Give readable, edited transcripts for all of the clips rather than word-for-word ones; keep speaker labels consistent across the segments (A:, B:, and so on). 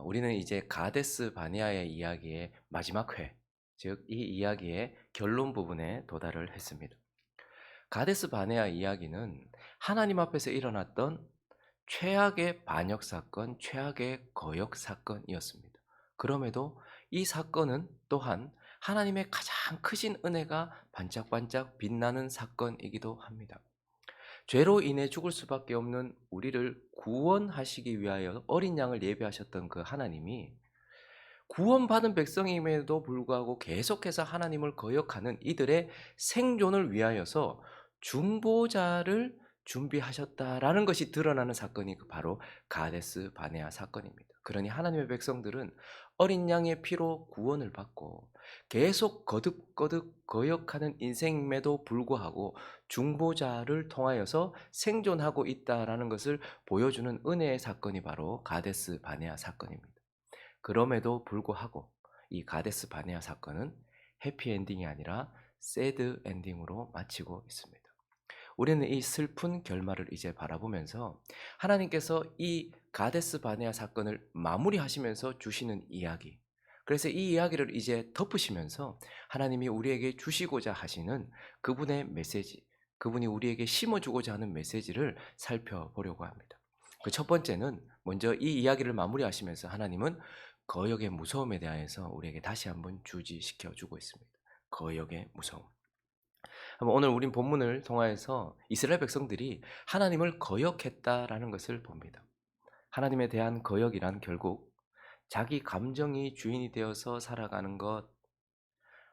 A: 우리는 이제 가데스 바네아의 이야기의 마지막 회, 즉 이 이야기의 결론 부분에 도달을 했습니다. 가데스 바네아 이야기는 하나님 앞에서 일어났던 최악의 반역 사건, 최악의 거역 사건이었습니다. 그럼에도 이 사건은 또한 하나님의 가장 크신 은혜가 반짝반짝 빛나는 사건이기도 합니다. 죄로 인해 죽을 수밖에 없는 우리를 구원하시기 위하여 어린 양을 예비하셨던 그 하나님이 구원받은 백성임에도 불구하고 계속해서 하나님을 거역하는 이들의 생존을 위하여서 중보자를 준비하셨다라는 것이 드러나는 사건이 바로 가데스 바네아 사건입니다. 그러니 하나님의 백성들은 어린 양의 피로 구원을 받고 계속 거듭거듭 거역하는 인생임에도 불구하고 중보자를 통하여서 생존하고 있다라는 것을 보여주는 은혜의 사건이 바로 가데스 바네아 사건입니다. 그럼에도 불구하고 이 가데스 바네아 사건은 해피엔딩이 아니라 새드 엔딩으로 마치고 있습니다. 우리는 이 슬픈 결말을 이제 바라보면서 하나님께서 이 가데스 바네아 사건을 마무리하시면서 주시는 이야기, 그래서 이 이야기를 이제 덮으시면서 하나님이 우리에게 주시고자 하시는 그분의 메시지, 그분이 우리에게 심어주고자 하는 메시지를 살펴보려고 합니다. 그 첫 번째는 먼저 이 이야기를 마무리하시면서 하나님은 거역의 무서움에 대하여서 우리에게 다시 한번 주지시켜 주고 있습니다. 거역의 무서움. 오늘 우린 본문을 통하여서 이스라엘 백성들이 하나님을 거역했다라는 것을 봅니다. 하나님에 대한 거역이란 결국 자기 감정이 주인이 되어서 살아가는 것,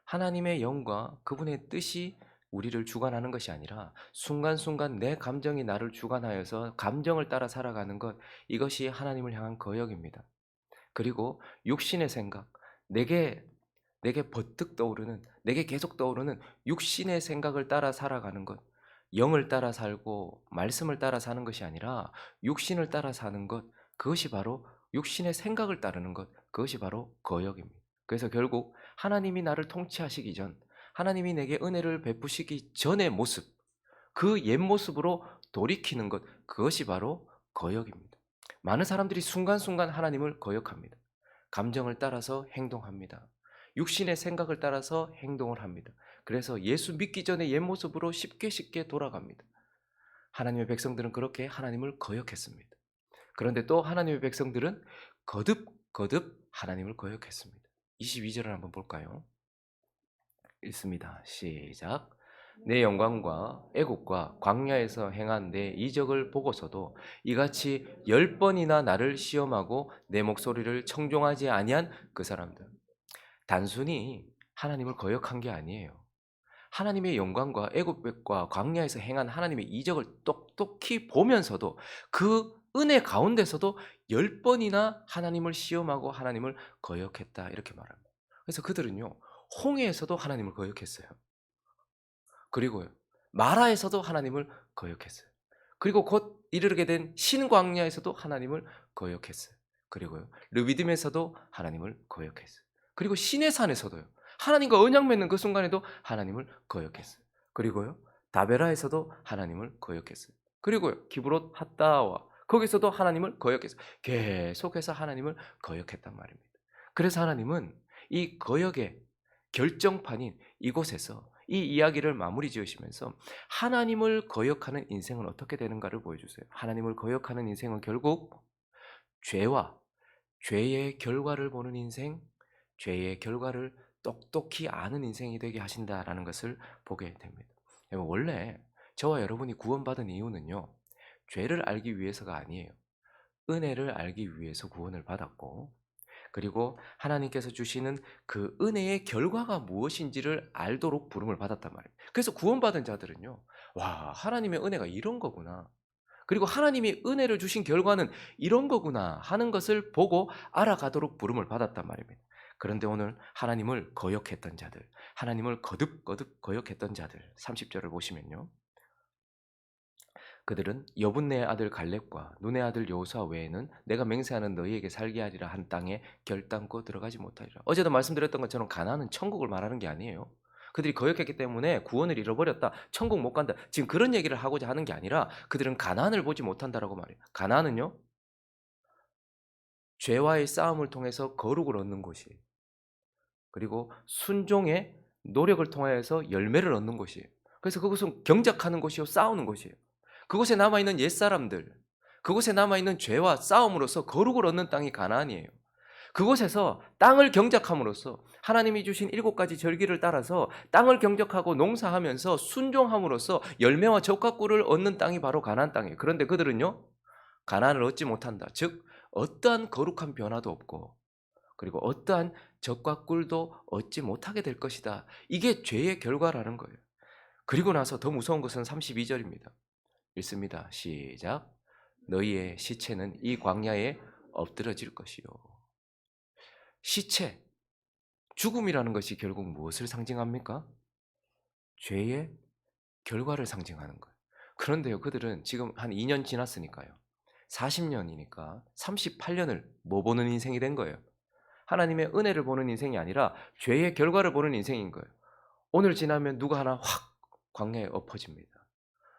A: 하나님의 영과 그분의 뜻이 우리를 주관하는 것이 아니라 순간순간 내 감정이 나를 주관하여서 감정을 따라 살아가는 것, 이것이 하나님을 향한 거역입니다. 그리고 육신의 생각, 내게 버뜩 떠오르는, 내게 계속 떠오르는 육신의 생각을 따라 살아가는 것, 영을 따라 살고 말씀을 따라 사는 것이 아니라 육신을 따라 사는 것, 그것이 바로 육신의 생각을 따르는 것, 그것이 바로 거역입니다. 그래서 결국 하나님이 나를 통치하시기 전, 하나님이 내게 은혜를 베푸시기 전의 모습, 그 옛 모습으로 돌이키는 것, 그것이 바로 거역입니다. 많은 사람들이 순간순간 하나님을 거역합니다. 감정을 따라서 행동합니다. 육신의 생각을 따라서 행동을 합니다. 그래서 예수 믿기 전에 옛 모습으로 쉽게 돌아갑니다. 하나님의 백성들은 그렇게 하나님을 거역했습니다. 그런데 또 하나님의 백성들은 거듭 하나님을 거역했습니다. 22절을 한번 볼까요? 읽습니다. 시작. 내 영광과 애국과 광야에서 행한 내 이적을 보고서도 이같이 10번이나 나를 시험하고 내 목소리를 청종하지 아니한 그 사람들. 단순히 하나님을 거역한 게 아니에요. 하나님의 영광과 애굽과 광야에서 행한 하나님의 이적을 똑똑히 보면서도 그 은혜 가운데서도 10번이나 하나님을 시험하고 하나님을 거역했다, 이렇게 말합니다. 그래서 그들은요, 홍해에서도 하나님을 거역했어요. 그리고요, 마라에서도 하나님을 거역했어요. 그리고 곧 이르게 된 신광야에서도 하나님을 거역했어요. 그리고요, 르비딤에서도 하나님을 거역했어요. 그리고 시내산에서도요, 하나님과 언약 맺는 그 순간에도 하나님을 거역했어요. 그리고요, 다베라에서도 하나님을 거역했어요. 그리고요, 기브롯 핫다와 거기서도 하나님을 거역했어요. 계속해서 하나님을 거역했단 말입니다. 그래서 하나님은 이 거역의 결정판인 이곳에서 이 이야기를 마무리 지으시면서 하나님을 거역하는 인생은 어떻게 되는가를 보여주세요. 하나님을 거역하는 인생은 결국 죄와 죄의 결과를 보는 인생, 죄의 결과를 똑똑히 아는 인생이 되게 하신다라는 것을 보게 됩니다. 원래 저와 여러분이 구원받은 이유는요, 죄를 알기 위해서가 아니에요. 은혜를 알기 위해서 구원을 받았고, 그리고 하나님께서 주시는 그 은혜의 결과가 무엇인지를 알도록 부름을 받았단 말이에요. 그래서 구원받은 자들은요, 와, 하나님의 은혜가 이런 거구나, 그리고 하나님이 은혜를 주신 결과는 이런 거구나 하는 것을 보고 알아가도록 부름을 받았단 말입니다. 그런데 오늘 하나님을 거역했던 자들, 하나님을 거듭 거역했던 자들, 30절을 보시면요, 그들은 여분네의 아들 갈렙과 눈의 아들 여호수아 외에는 내가 맹세하는 너희에게 살게 하리라 한 땅에 결단코 들어가지 못하리라. 어제도 말씀드렸던 것처럼 가나안은 천국을 말하는 게 아니에요. 그들이 거역했기 때문에 구원을 잃어버렸다, 천국 못 간다, 지금 그런 얘기를 하고자 하는 게 아니라 그들은 가나안을 보지 못한다라고 말해요. 가나안은요, 죄와의 싸움을 통해서 거룩을 얻는 곳이에요. 그리고 순종의 노력을 통하여서 열매를 얻는 곳이에요. 그래서 그것은 경작하는 곳이요 싸우는 곳이에요. 그곳에 남아있는 옛사람들, 그곳에 남아있는 죄와 싸움으로써 거룩을 얻는 땅이 가나안이에요. 그곳에서 땅을 경작함으로써 하나님이 주신 7가지 절기를 따라서 땅을 경작하고 농사하면서 순종함으로써 열매와 젖과 꿀을 얻는 땅이 바로 가나안 땅이에요. 그런데 그들은요, 가나안을 얻지 못한다. 즉 어떠한 거룩한 변화도 없고, 그리고 어떠한 젖과 꿀도 얻지 못하게 될 것이다. 이게 죄의 결과라는 거예요. 그리고 나서 더 무서운 것은 32절입니다. 읽습니다. 시작. 너희의 시체는 이 광야에 엎드러질 것이요. 시체, 죽음이라는 것이 결국 무엇을 상징합니까? 죄의 결과를 상징하는 거예요. 그런데요, 그들은 지금 한 2년 지났으니까요. 40년이니까 38년을 뭐 보는 인생이 된 거예요? 하나님의 은혜를 보는 인생이 아니라 죄의 결과를 보는 인생인 거예요. 오늘 지나면 누가 하나 확 광야에 엎어집니다.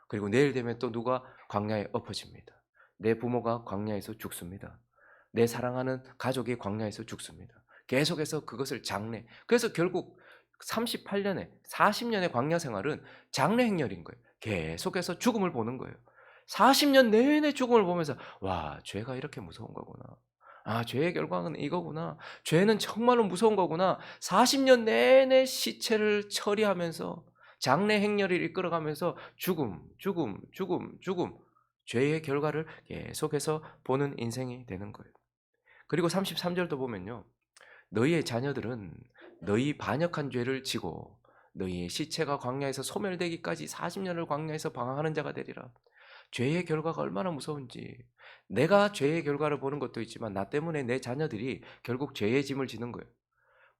A: 그리고 내일 되면 또 누가 광야에 엎어집니다. 내 부모가 광야에서 죽습니다. 내 사랑하는 가족이 광야에서 죽습니다. 계속해서 그것을 장래. 그래서 결국 38년에 40년의 광야 생활은 장래 행렬인 거예요. 계속해서 죽음을 보는 거예요. 40년 내내 죽음을 보면서 와, 죄가 이렇게 무서운 거구나. 아, 죄의 결과는 이거구나. 죄는 정말로 무서운 거구나. 40년 내내 시체를 처리하면서 장래 행렬을 이끌어가면서 죽음, 죽음, 죽음, 죽음. 죄의 결과를 계속해서 보는 인생이 되는 거예요. 그리고 33절도 보면요. 너희의 자녀들은 너희 반역한 죄를 지고 너희의 시체가 광야에서 소멸되기까지 40년을 광야에서 방황하는 자가 되리라. 죄의 결과가 얼마나 무서운지. 내가 죄의 결과를 보는 것도 있지만 나 때문에 내 자녀들이 결국 죄의 짐을 지는 거예요.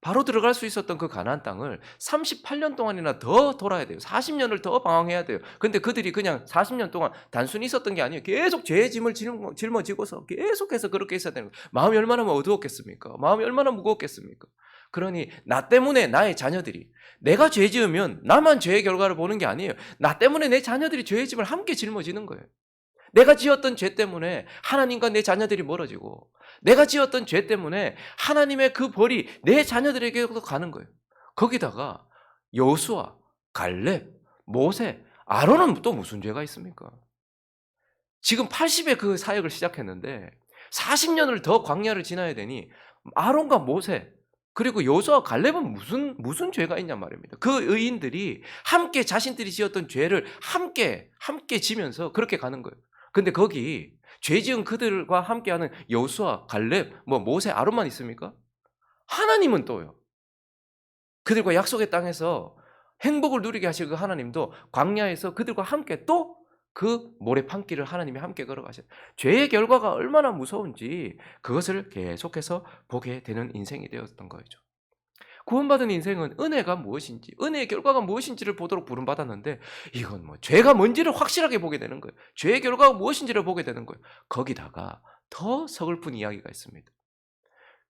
A: 바로 들어갈 수 있었던 그 가나안 땅을 38년 동안이나 더 돌아야 돼요. 40년을 더 방황해야 돼요. 근데 그들이 그냥 40년 동안 단순히 있었던 게 아니에요. 계속 죄의 짐을 짊어지고서 계속해서 그렇게 있어야 되는 거예요. 마음이 얼마나 어두웠겠습니까? 마음이 얼마나 무거웠겠습니까? 그러니 나 때문에 나의 자녀들이, 내가 죄 지으면 나만 죄의 결과를 보는 게 아니에요. 나 때문에 내 자녀들이 죄의 짐을 함께 짊어지는 거예요. 내가 지었던 죄 때문에 하나님과 내 자녀들이 멀어지고, 내가 지었던 죄 때문에 하나님의 그 벌이 내 자녀들에게도 가는 거예요. 거기다가 여호수아, 갈렙, 모세, 아론은 또 무슨 죄가 있습니까? 지금 80에 그 사역을 시작했는데 40년을 더 광야를 지나야 되니 아론과 모세, 그리고 여호수아, 갈렙은 무슨 죄가 있냔 말입니다. 그 의인들이 함께 자신들이 지었던 죄를 함께 지면서 그렇게 가는 거예요. 근데 거기 죄 지은 그들과 함께하는 여호수아, 갈렙, 모세, 아론만 있습니까? 하나님은 또요. 그들과 약속의 땅에서 행복을 누리게 하실 그 하나님도 광야에서 그들과 함께 또 그 모래판길을 하나님이 함께 걸어가셔요. 죄의 결과가 얼마나 무서운지 그것을 계속해서 보게 되는 인생이 되었던 거죠. 구원받은 인생은 은혜가 무엇인지, 은혜의 결과가 무엇인지를 보도록 부름받았는데 이건 죄가 뭔지를 확실하게 보게 되는 거예요. 죄의 결과가 무엇인지를 보게 되는 거예요. 거기다가 더 서글픈 이야기가 있습니다.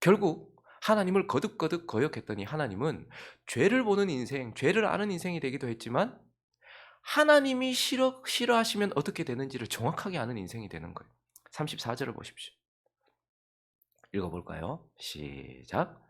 A: 결국 하나님을 거듭거듭 거역했더니 하나님은 죄를 보는 인생, 죄를 아는 인생이 되기도 했지만 하나님이 싫어하시면 어떻게 되는지를 정확하게 아는 인생이 되는 거예요. 34절을 보십시오. 읽어볼까요? 시작.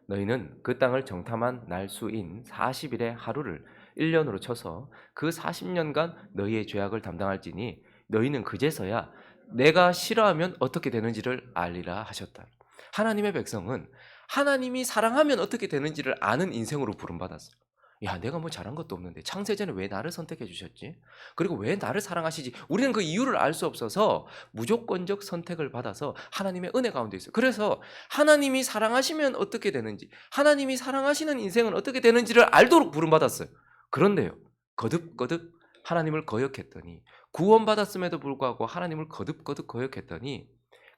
A: 너희는 그 땅을 정탐한 날 수인 40일의 하루를 1년으로 쳐서 그 40년간 너희의 죄악을 담당할지니 너희는 그제서야 내가 싫어하면 어떻게 되는지를 알리라 하셨다. 하나님의 백성은 하나님이 사랑하면 어떻게 되는지를 아는 인생으로 부름받았어요. 야, 내가 잘한 것도 없는데 창세전에 왜 나를 선택해 주셨지? 그리고 왜 나를 사랑하시지? 우리는 그 이유를 알 수 없어서 무조건적 선택을 받아서 하나님의 은혜 가운데 있어요. 그래서 하나님이 사랑하시면 어떻게 되는지, 하나님이 사랑하시는 인생은 어떻게 되는지를 알도록 부름받았어요. 그런데요, 거듭거듭 하나님을 거역했더니, 구원받았음에도 불구하고 하나님을 거듭거듭 거역했더니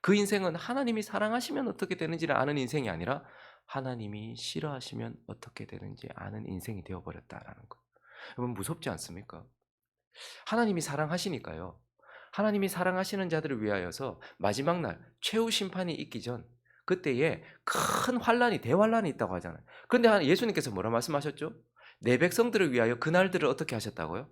A: 그 인생은 하나님이 사랑하시면 어떻게 되는지를 아는 인생이 아니라 하나님이 싫어하시면 어떻게 되는지 아는 인생이 되어버렸다라는 거. 여러분, 무섭지 않습니까? 하나님이 사랑하시니까요. 하나님이 사랑하시는 자들을 위하여서 마지막 날 최후 심판이 있기 전 그때에 큰 환란이, 대환란이 있다고 하잖아요. 그런데 예수님께서 뭐라 말씀하셨죠? 내 백성들을 위하여 그날들을 어떻게 하셨다고요?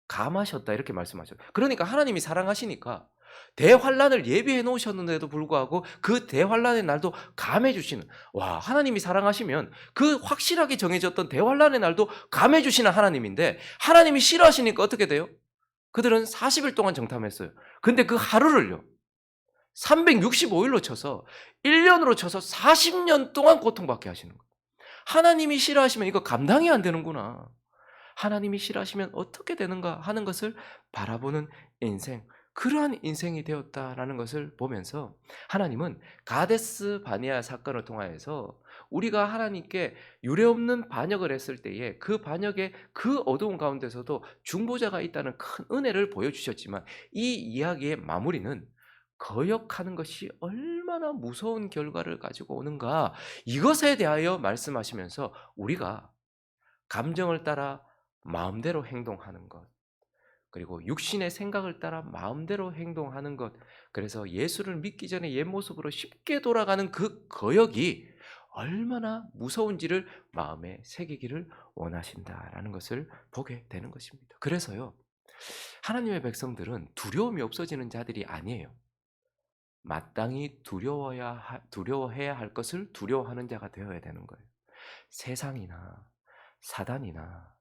A: 감하셨다, 이렇게 말씀하셨어요. 그러니까 하나님이 사랑하시니까 대환란을 예비해 놓으셨는데도 불구하고 그 대환란의 날도 감해 주시는, 와, 하나님이 사랑하시면 그 확실하게 정해졌던 대환란의 날도 감해 주시는 하나님인데, 하나님이 싫어하시니까 어떻게 돼요? 그들은 40일 동안 정탐했어요. 근데 그 하루를요, 365일로 쳐서 1년으로 쳐서 40년 동안 고통받게 하시는 거예요. 하나님이 싫어하시면 이거 감당이 안 되는구나. 하나님이 싫어하시면 어떻게 되는가 하는 것을 바라보는 인생, 그러한 인생이 되었다라는 것을 보면서 하나님은 가데스 바네아 사건을 통하여서 우리가 하나님께 유례없는 반역을 했을 때에 그 반역의 그 어두운 가운데서도 중보자가 있다는 큰 은혜를 보여주셨지만, 이 이야기의 마무리는 거역하는 것이 얼마나 무서운 결과를 가지고 오는가, 이것에 대하여 말씀하시면서 우리가 감정을 따라 마음대로 행동하는 것, 그리고 육신의 생각을 따라 마음대로 행동하는 것, 그래서 예수를 믿기 전에 옛 모습으로 쉽게 돌아가는 그 거역이 얼마나 무서운지를 마음에 새기기를 원하신다라는 것을 보게 되는 것입니다. 그래서요, 하나님의 백성들은 두려움이 없어지는 자들이 아니에요. 마땅히 두려워해야 할 것을 두려워하는 자가 되어야 되는 거예요. 세상이나 사단이나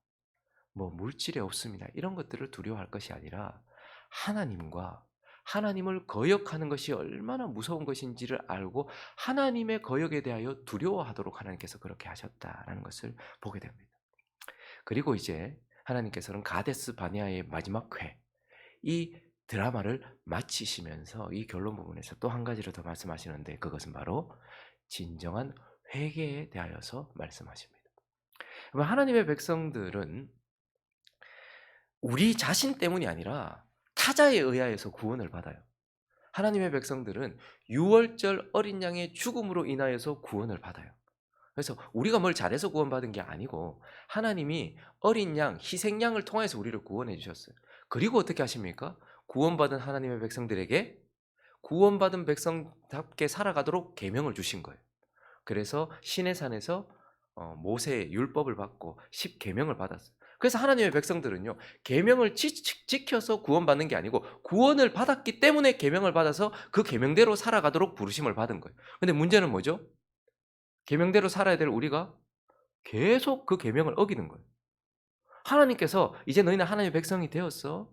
A: 뭐 물질의 없음이나 이런 것들을 두려워할 것이 아니라, 하나님과 하나님을 거역하는 것이 얼마나 무서운 것인지를 알고 하나님의 거역에 대하여 두려워하도록 하나님께서 그렇게 하셨다라는 것을 보게 됩니다. 그리고 이제 하나님께서는 가데스 바네아의 마지막 회, 이 드라마를 마치시면서 이 결론 부분에서 또 한 가지를 더 말씀하시는데, 그것은 바로 진정한 회개에 대하여서 말씀하십니다. 하나님의 백성들은 우리 자신 때문이 아니라 타자에 의하여서 구원을 받아요. 하나님의 백성들은 유월절 어린 양의 죽음으로 인하여서 구원을 받아요. 그래서 우리가 뭘 잘해서 구원받은 게 아니고 하나님이 어린 양, 희생양을 통해서 우리를 구원해 주셨어요. 그리고 어떻게 하십니까? 구원받은 하나님의 백성들에게 구원받은 백성답게 살아가도록 계명을 주신 거예요. 그래서 시내산에서 모세의 율법을 받고 10계명을 받았어요. 그래서 하나님의 백성들은요, 계명을 지켜서 구원받는 게 아니고 구원을 받았기 때문에 계명을 받아서 그 계명대로 살아가도록 부르심을 받은 거예요. 근데 문제는 뭐죠? 계명대로 살아야 될 우리가 계속 그 계명을 어기는 거예요. 하나님께서 이제 너희는 하나님의 백성이 되었어.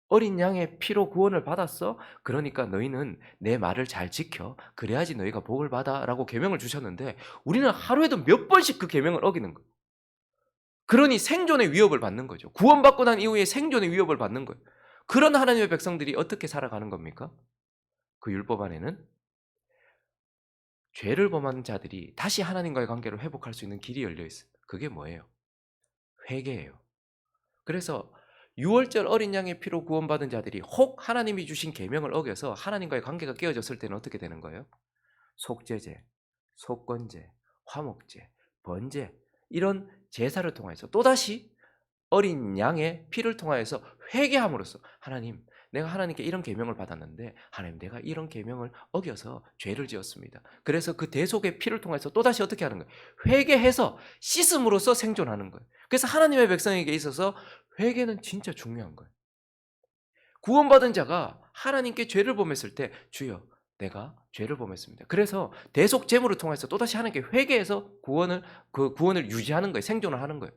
A: 어린 양의 피로 구원을 받았어. 그러니까 너희는 내 말을 잘 지켜. 그래야지 너희가 복을 받아라고 계명을 주셨는데, 우리는 하루에도 몇 번씩 그 계명을 어기는 거예요. 그러니 생존의 위협을 받는 거죠. 구원받고 난 이후에 생존의 위협을 받는 거예요. 그런 하나님의 백성들이 어떻게 살아가는 겁니까? 그 율법 안에는 죄를 범한 자들이 다시 하나님과의 관계를 회복할 수 있는 길이 열려 있어요. 그게 뭐예요? 회개예요. 그래서 유월절 어린 양의 피로 구원받은 자들이 혹 하나님이 주신 계명을 어겨서 하나님과의 관계가 깨어졌을 때는 어떻게 되는 거예요? 속죄제, 속건제, 화목제, 번제, 이런 제사를 통해서 또다시 어린 양의 피를 통하여서 회개함으로써, 하나님, 내가 하나님께 이런 계명을 받았는데 하나님, 내가 이런 계명을 어겨서 죄를 지었습니다. 그래서 그 대속의 피를 통해서 또다시 어떻게 하는 거예요? 회개해서 씻음으로써 생존하는 거예요. 그래서 하나님의 백성에게 있어서 회개는 진짜 중요한 거예요. 구원받은 자가 하나님께 죄를 범했을 때, 주여, 내가 죄를 범했습니다. 그래서 대속 제물을 통해서 또다시 하나님께 회개해서 구원을 유지하는 거예요. 생존을 하는 거예요.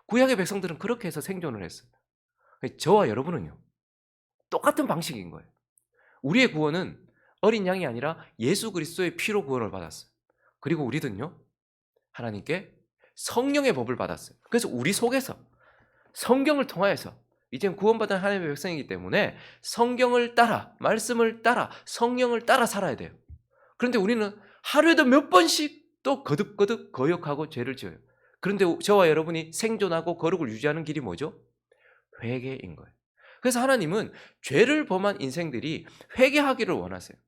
A: 구약의 백성들은 그렇게 해서 생존을 했어요. 저와 여러분은요, 똑같은 방식인 거예요. 우리의 구원은 어린 양이 아니라 예수 그리스도의 피로 구원을 받았어요. 그리고 우리는요, 하나님께 성령의 법을 받았어요. 그래서 우리 속에서 성경을 통하여서 이제는 구원받은 하나님의 백성이기 때문에 성경을 따라, 말씀을 따라, 성령을 따라 살아야 돼요. 그런데 우리는 하루에도 몇 번씩 또 거듭거듭 거역하고 죄를 지어요. 그런데 저와 여러분이 생존하고 거룩을 유지하는 길이 뭐죠? 회개인 거예요. 그래서 하나님은 죄를 범한 인생들이 회개하기를 원하세요.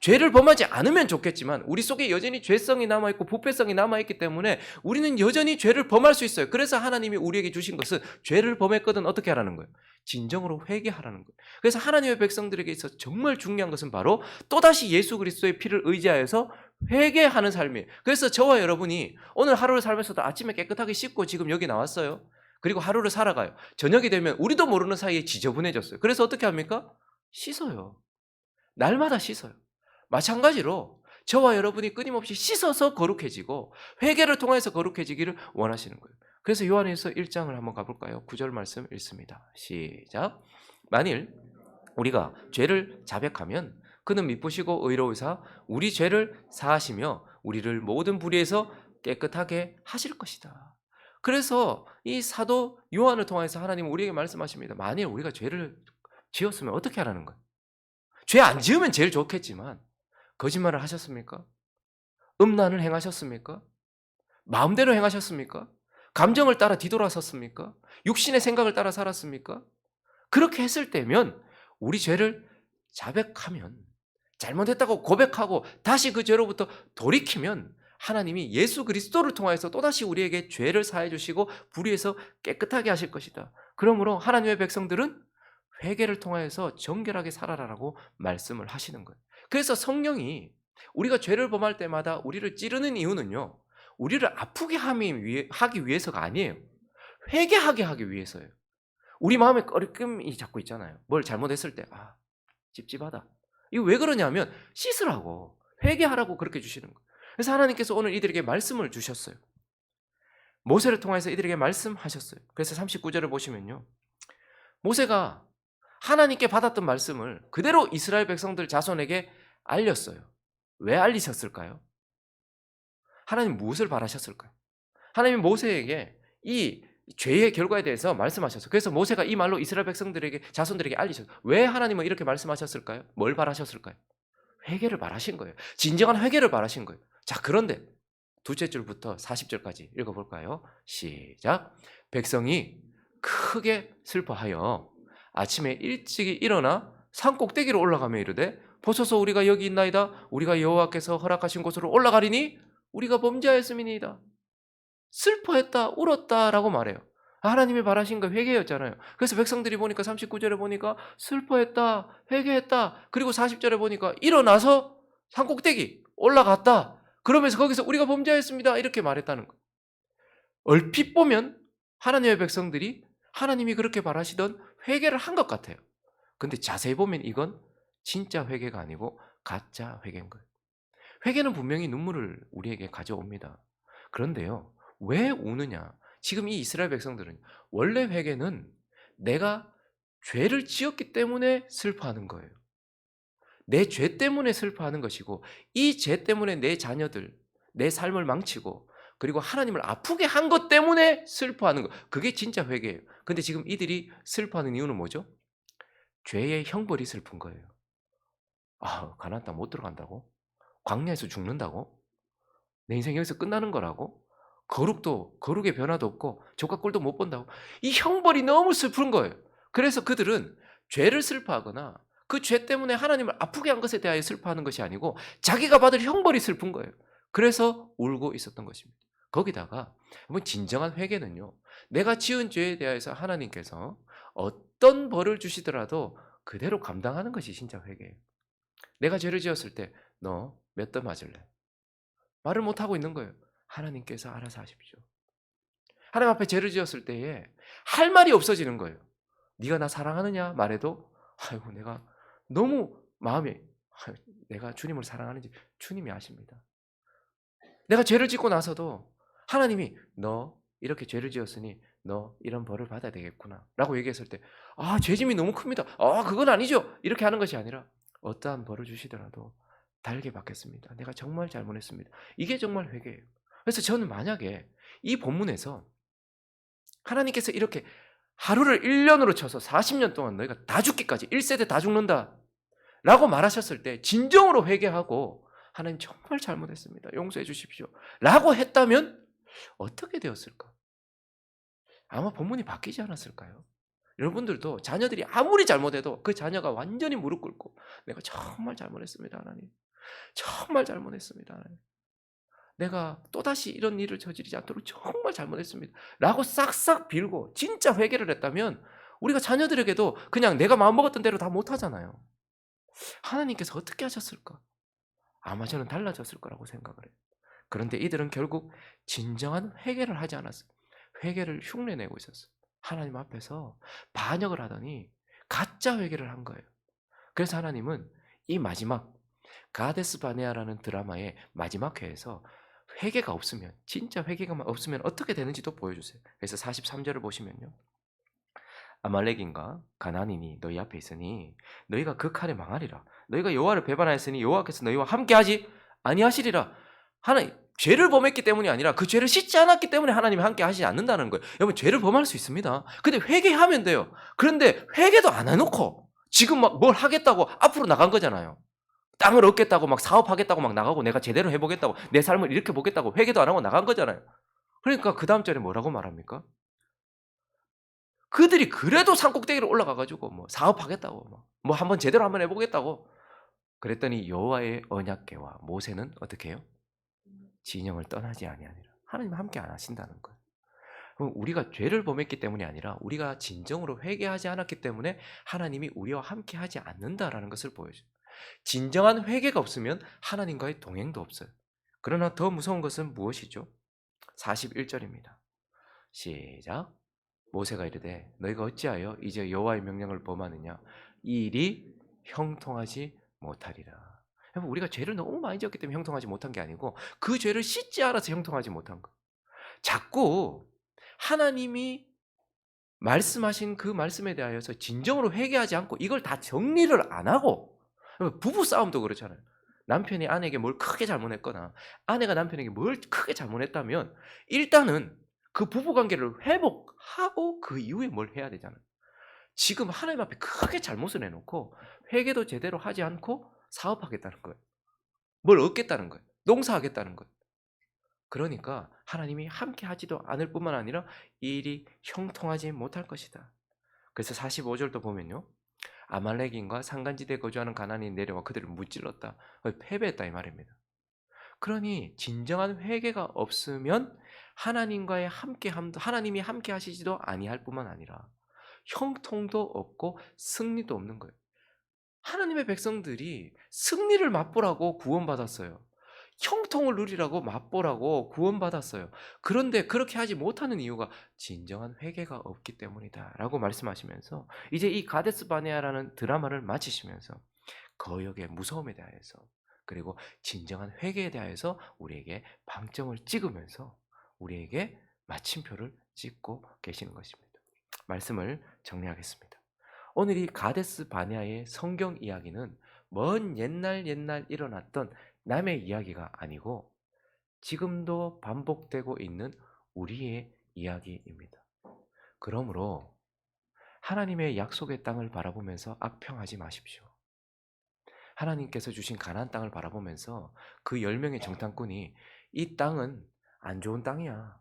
A: 죄를 범하지 않으면 좋겠지만 우리 속에 여전히 죄성이 남아있고 부패성이 남아있기 때문에 우리는 여전히 죄를 범할 수 있어요. 그래서 하나님이 우리에게 주신 것은 죄를 범했거든 어떻게 하라는 거예요? 진정으로 회개하라는 거예요. 그래서 하나님의 백성들에게 있어서 정말 중요한 것은 바로 또다시 예수 그리스도의 피를 의지하여서 회개하는 삶이에요. 그래서 저와 여러분이 오늘 하루를 살면서도 아침에 깨끗하게 씻고 지금 여기 나왔어요. 그리고 하루를 살아가요. 저녁이 되면 우리도 모르는 사이에 지저분해졌어요. 그래서 어떻게 합니까? 씻어요. 날마다 씻어요. 마찬가지로 저와 여러분이 끊임없이 씻어서 거룩해지고 회개를 통해서 거룩해지기를 원하시는 거예요. 그래서 요한일서 1장을 한번 가볼까요? 9절 말씀 읽습니다. 시작. 만일 우리가 죄를 자백하면 그는 미쁘시고 의로우사 우리 죄를 사하시며 우리를 모든 불의에서 깨끗하게 하실 것이다. 그래서 이 사도 요한을 통해서 하나님은 우리에게 말씀하십니다. 만일 우리가 죄를 지었으면 어떻게 하라는 거예요? 죄 안 지으면 제일 좋겠지만 거짓말을 하셨습니까? 음란을 행하셨습니까? 마음대로 행하셨습니까? 감정을 따라 뒤돌아섰습니까? 육신의 생각을 따라 살았습니까? 그렇게 했을 때면 우리 죄를 자백하면 잘못했다고 고백하고 다시 그 죄로부터 돌이키면 하나님이 예수 그리스도를 통하여서 또다시 우리에게 죄를 사해 주시고 불의에서 깨끗하게 하실 것이다. 그러므로 하나님의 백성들은 회개를 통하여서 정결하게 살아라라고 말씀을 하시는 거예요. 그래서 성령이 우리가 죄를 범할 때마다 우리를 찌르는 이유는요. 우리를 아프게 하기 위해서가 아니에요. 회개하게 하기 위해서예요. 우리 마음에 꺼리낌이 자꾸 있잖아요. 뭘 잘못했을 때 찝찝하다. 이거 왜 그러냐면 씻으라고 회개하라고 그렇게 주시는 거예요. 그래서 하나님께서 오늘 이들에게 말씀을 주셨어요. 모세를 통해서 이들에게 말씀하셨어요. 그래서 39절을 보시면요. 모세가 하나님께 받았던 말씀을 그대로 이스라엘 백성들 자손에게 알렸어요. 왜 알리셨을까요? 하나님 무엇을 바라셨을까요? 하나님이 모세에게 이 죄의 결과에 대해서 말씀하셨어요. 그래서 모세가 이 말로 이스라엘 백성들에게 자손들에게 알리셨어요. 왜 하나님은 이렇게 말씀하셨을까요? 뭘 바라셨을까요? 회개를 바라신 거예요. 진정한 회개를 바라신 거예요. 자, 그런데 둘째 줄부터 40절까지 읽어볼까요? 시작. 백성이 크게 슬퍼하여 아침에 일찍이 일어나 산 꼭대기로 올라가며 이르되 보소서 우리가 여기 있나이다. 우리가 여호와께서 허락하신 곳으로 올라가리니 우리가 범죄하였음이니이다. 슬퍼했다, 울었다라고 말해요. 하나님이 바라신 거 회개였잖아요. 그래서 백성들이 보니까 39절에 보니까 슬퍼했다, 회개했다. 그리고 40절에 보니까 일어나서 산꼭대기 올라갔다. 그러면서 거기서 우리가 범죄했습니다. 이렇게 말했다는 거예요. 얼핏 보면 하나님의 백성들이 하나님이 그렇게 바라시던 회개를 한 것 같아요. 근데 자세히 보면 이건 진짜 회개가 아니고 가짜 회개인 거예요. 회개는 분명히 눈물을 우리에게 가져옵니다. 그런데요, 왜 우느냐? 지금 이 이스라엘 백성들은 원래 회개는 내가 죄를 지었기 때문에 슬퍼하는 거예요. 내 죄 때문에 슬퍼하는 것이고 이 죄 때문에 내 자녀들, 내 삶을 망치고 그리고 하나님을 아프게 한 것 때문에 슬퍼하는 것. 그게 진짜 회개예요. 근데 지금 이들이 슬퍼하는 이유는 뭐죠? 죄의 형벌이 슬픈 거예요. 가나안 땅 못 들어간다고? 광야에서 죽는다고? 내 인생 여기서 끝나는 거라고? 거룩의 변화도 없고 조카 꼴도 못 본다고? 이 형벌이 너무 슬픈 거예요. 그래서 그들은 죄를 슬퍼하거나 그 죄 때문에 하나님을 아프게 한 것에 대하여 슬퍼하는 것이 아니고 자기가 받을 형벌이 슬픈 거예요. 그래서 울고 있었던 것입니다. 거기다가 진정한 회개는요. 내가 지은 죄에 대해서 하나님께서 어떤 벌을 주시더라도 그대로 감당하는 것이 진짜 회개예요. 내가 죄를 지었을 때 너 몇 대 맞을래? 말을 못하고 있는 거예요. 하나님께서 알아서 하십시오. 하나님 앞에 죄를 지었을 때에 할 말이 없어지는 거예요. 네가 나 사랑하느냐 말해도 아이고 내가 너무 마음이 내가 주님을 사랑하는지 주님이 아십니다. 내가 죄를 짓고 나서도 하나님이 너 이렇게 죄를 지었으니 너 이런 벌을 받아야 되겠구나 라고 얘기했을 때 죄짐이 너무 큽니다. 그건 아니죠. 이렇게 하는 것이 아니라 어떠한 벌을 주시더라도 달게 받겠습니다. 내가 정말 잘못했습니다. 이게 정말 회개예요. 그래서 저는 만약에 이 본문에서 하나님께서 이렇게 하루를 1년으로 쳐서 40년 동안 너희가 다 죽기까지 1세대 다 죽는다 라고 말하셨을 때 진정으로 회개하고 하나님 정말 잘못했습니다. 용서해 주십시오 라고 했다면 어떻게 되었을까? 아마 본문이 바뀌지 않았을까요? 여러분들도 자녀들이 아무리 잘못해도 그 자녀가 완전히 무릎 꿇고 내가 정말 잘못했습니다 하나님. 정말 잘못했습니다 하나님. 내가 또다시 이런 일을 저지르지 않도록 정말 잘못했습니다 라고 싹싹 빌고 진짜 회개를 했다면 우리가 자녀들에게도 그냥 내가 마음먹었던 대로 다 못하잖아요. 하나님께서 어떻게 하셨을까? 아마 저는 달라졌을 거라고 생각을 해요. 그런데 이들은 결국 진정한 회개를 하지 않았어요. 회개를 흉내내고 있었어요. 하나님 앞에서 반역을 하더니 가짜 회개를 한 거예요. 그래서 하나님은 이 마지막 가데스 바네아라는 드라마의 마지막 회에서 회개가 없으면, 진짜 회개가 없으면 어떻게 되는지도 보여주세요. 그래서 43절을 보시면요. 아말렉인과 가나안인이 너희 앞에 있으니 너희가 그 칼에 망하리라. 너희가 여호와를 배반하였으니 여호와께서 너희와 함께하지 아니하시리라. 하나님, 죄를 범했기 때문이 아니라 그 죄를 씻지 않았기 때문에 하나님이 함께 하시지 않는다는 거예요. 여러분, 죄를 범할 수 있습니다. 근데 회개하면 돼요. 그런데 회개도 안 해놓고 지금 막 뭘 하겠다고 앞으로 나간 거잖아요. 땅을 얻겠다고 막 사업하겠다고 막 나가고 내가 제대로 해보겠다고 내 삶을 이렇게 보겠다고 회개도 안 하고 나간 거잖아요. 그러니까 그 다음 절에 뭐라고 말합니까? 그들이 그래도 산꼭대기로 올라가 가지고 뭐 사업하겠다고 뭐 한번 제대로 한번 해 보겠다고 그랬더니 여호와의 언약궤와 모세는 어떻게 해요? 진영을 떠나지 아니하니라. 하나님 함께 안 하신다는 거예요. 그럼 우리가 죄를 범했기 때문이 아니라 우리가 진정으로 회개하지 않았기 때문에 하나님이 우리와 함께 하지 않는다라는 것을 보여줘요. 진정한 회개가 없으면 하나님과의 동행도 없어요. 그러나 더 무서운 것은 무엇이죠? 41절입니다. 시작. 모세가 이르되 너희가 어찌하여 이제 여호와의 명령을 범하느냐 이 일이 형통하지 못하리라. 여러분, 우리가 죄를 너무 많이 지었기 때문에 형통하지 못한 게 아니고 그 죄를 씻지 않아서 형통하지 못한 거. 자꾸 하나님이 말씀하신 그 말씀에 대하여서 진정으로 회개하지 않고 이걸 다 정리를 안 하고, 부부 싸움도 그렇잖아요. 남편이 아내에게 뭘 크게 잘못했거나 아내가 남편에게 뭘 크게 잘못했다면 일단은 그 부부 관계를 회복하고 그 이후에 뭘 해야 되잖아요. 지금 하나님 앞에 크게 잘못을 해놓고 회개도 제대로 하지 않고 사업하겠다는 거예요. 뭘 얻겠다는 거예요. 농사하겠다는 거예요. 그러니까 하나님이 함께 하지도 않을 뿐만 아니라 이 일이 형통하지 못할 것이다. 그래서 45절도 보면요. 아말렉인과 산간지대에 거주하는 가나안인이 내려와 그들을 무찔렀다. 패배했다 이 말입니다. 그러니 진정한 회개가 없으면 하나님과의 함께함도, 하나님이 함께 하시지도 아니할 뿐만 아니라 형통도 없고 승리도 없는 거예요. 하나님의 백성들이 승리를 맛보라고 구원받았어요. 형통을 누리라고 맛보라고 구원받았어요. 그런데 그렇게 하지 못하는 이유가 진정한 회개가 없기 때문이다라고 말씀하시면서 이제 이 가데스 바네아라는 드라마를 마치시면서 거역의 무서움에 대하여서 그리고 진정한 회개에 대하여서 우리에게 방점을 찍으면서 우리에게 마침표를 찍고 계시는 것입니다. 말씀을 정리하겠습니다. 오늘 이 가데스 바네아의 성경 이야기는 먼 옛날 일어났던 남의 이야기가 아니고 지금도 반복되고 있는 우리의 이야기입니다. 그러므로 하나님의 약속의 땅을 바라보면서 악평하지 마십시오. 하나님께서 주신 가나안 땅을 바라보면서 그 10명의 정탐꾼이 이 땅은 안 좋은 땅이야.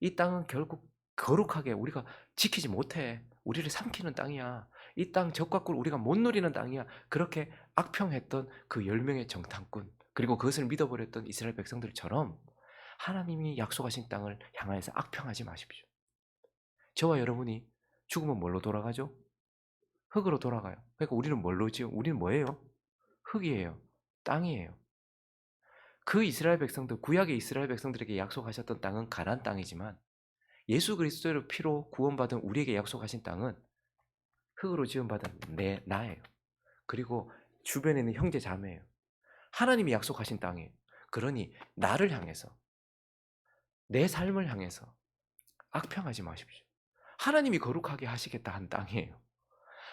A: 이 땅은 결국 거룩하게 우리가 지키지 못해. 우리를 삼키는 땅이야. 이 땅 적과 꿀 우리가 못 누리는 땅이야. 그렇게 악평했던 그 10명의 정탐꾼 그리고 그것을 믿어버렸던 이스라엘 백성들처럼 하나님이 약속하신 땅을 향하여서 악평하지 마십시오. 저와 여러분이 죽으면 뭘로 돌아가죠? 흙으로 돌아가요. 그러니까 우리는 뭘로 지요? 우리는 뭐예요? 흙이에요. 땅이에요. 그 이스라엘 백성들, 구약의 이스라엘 백성들에게 약속하셨던 땅은 가나안 땅이지만 예수 그리스도의 피로 구원받은 우리에게 약속하신 땅은 흙으로 지음받은 나예요. 그리고 주변에 있는 형제 자매예요. 하나님이 약속하신 땅이에요. 그러니 나를 향해서, 내 삶을 향해서 악평하지 마십시오. 하나님이 거룩하게 하시겠다 한 땅이에요.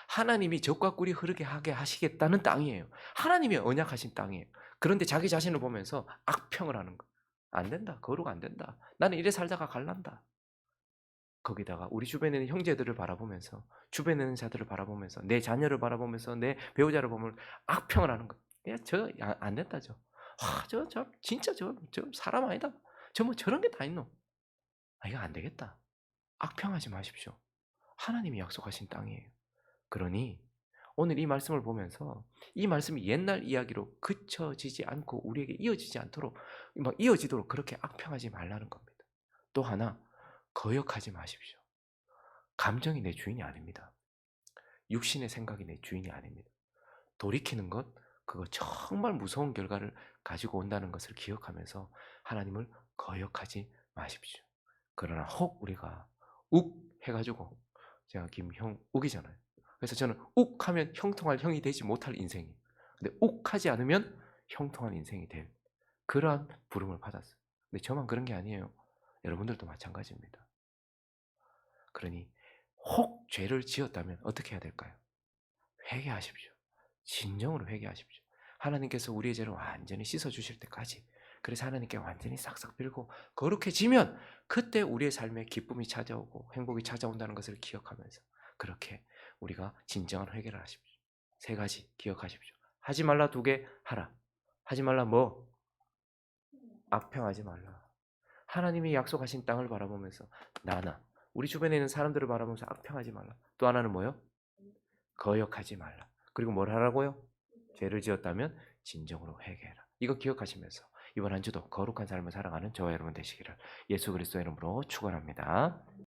A: 하나님이 젖과 꿀이 흐르게 하게 하시겠다는 땅이에요. 하나님이 언약하신 땅이에요. 그런데 자기 자신을 보면서 악평을 하는 거. 안 된다. 거룩 안 된다. 나는 이래 살다가 갈란다. 거기다가 우리 주변에 있는 형제들을 바라보면서 주변에 있는 자들을 바라보면서 내 자녀를 바라보면서 내 배우자를 보면 악평을 하는 거. 저 안 된다 저. 저 진짜 저 사람 아니다. 저 뭐 저런 게 다 있노. 이거 안 되겠다. 악평하지 마십시오. 하나님이 약속하신 땅이에요. 그러니 오늘 이 말씀을 보면서 이 말씀이 옛날 이야기로 그쳐지지 않고 우리에게 이어지지 않도록 막 이어지도록 그렇게 악평하지 말라는 겁니다. 또 하나 거역하지 마십시오. 감정이 내 주인이 아닙니다. 육신의 생각이 내 주인이 아닙니다. 돌이키는 것 그거 정말 무서운 결과를 가지고 온다는 것을 기억하면서 하나님을 거역하지 마십시오. 그러나 혹 우리가 욱 해가지고 제가 김형 욱이잖아요. 그래서 저는 욱 하면 형통할 형이 되지 못할 인생이에요. 근데 욱 하지 않으면 형통한 인생이 될 그러한 부름을 받았어요. 근데 저만 그런 게 아니에요. 여러분들도 마찬가지입니다. 그러니 혹 죄를 지었다면 어떻게 해야 될까요? 회개하십시오. 진정으로 회개하십시오. 하나님께서 우리의 죄를 완전히 씻어 주실 때까지, 그래서 하나님께 완전히 싹싹 빌고 거룩해지면 그때 우리의 삶에 기쁨이 찾아오고 행복이 찾아온다는 것을 기억하면서 그렇게 우리가 진정한 회개를 하십시오. 세 가지 기억하십시오. 하지 말라 두 개 하라. 하지 말라 뭐? 악평하지 말라. 하나님이 약속하신 땅을 바라보면서 나나 우리 주변에 있는 사람들을 바라보면서 악평하지 말라. 또 하나는 뭐요? 거역하지 말라. 그리고 뭘 하라고요? 죄를 지었다면 진정으로 회개해라. 이거 기억하시면서 이번 한 주도 거룩한 삶을 살아가는 저와 여러분 되시기를 예수 그리스도의 이름으로 축원합니다.